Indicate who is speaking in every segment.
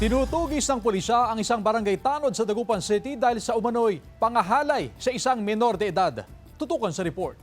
Speaker 1: Tinutugis ng pulisya ang isang barangay tanod sa Dagupan City dahil sa umano'y pangahalay sa isang menor de edad. Tutukan sa report.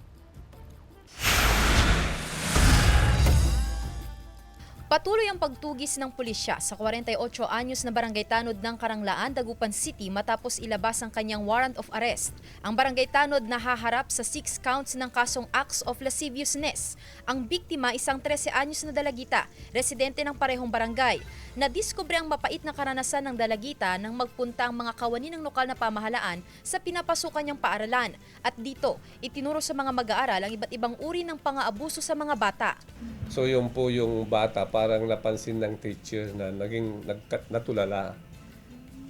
Speaker 2: Patuloy ang pagtugis ng pulisya sa 48 anyos na barangay tanod ng Karanglaan, Dagupan City matapos ilabas ang kanyang warrant of arrest. Ang barangay tanod nahaharap sa 6 counts ng kasong acts of lasciviousness. Ang biktima isang 13 anyos na dalagita, residente ng parehong barangay. Nadiskubre ang mapait na karanasan ng dalagita nang magpunta ang mga kawani ng lokal na pamahalaan sa pinapasukan niyang paaralan. At dito, itinuro sa mga mag-aaral ang iba't ibang uri ng pang-aabuso sa mga bata.
Speaker 3: So yun po yung bata parang napansin ng teacher na naging natulala.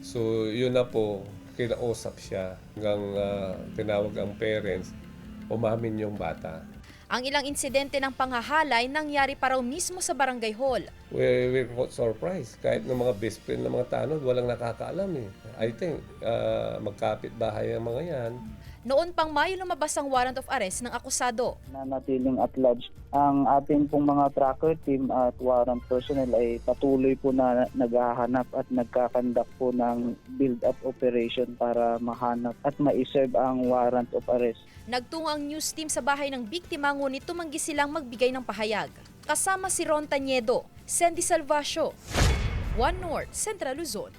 Speaker 3: So yun na po, kinausap siya hanggang tinawag ang parents, umamin yung bata.
Speaker 2: Ang ilang insidente ng panghahalay nangyari pa raw mismo sa barangay hall.
Speaker 3: We're surprised. Kahit ng mga best friend ng mga tanod, walang nakakaalam eh. I think magkapit bahay ang mga yan.
Speaker 2: Noon pang Mayo lumabas ang warrant of arrest ng akusado.
Speaker 4: Nanatiling at large. Ang ating pong mga tracker team at warrant personnel ay patuloy po na naghahanap at nagkakandak po ng build-up operation para mahanap at ma-serve ang warrant of arrest.
Speaker 2: Nagtungo ang news team sa bahay ng biktima ngunit tumanggi silang magbigay ng pahayag. Kasama si Ron Tañedo, Sandy Salvacio, One North, Central Luzon.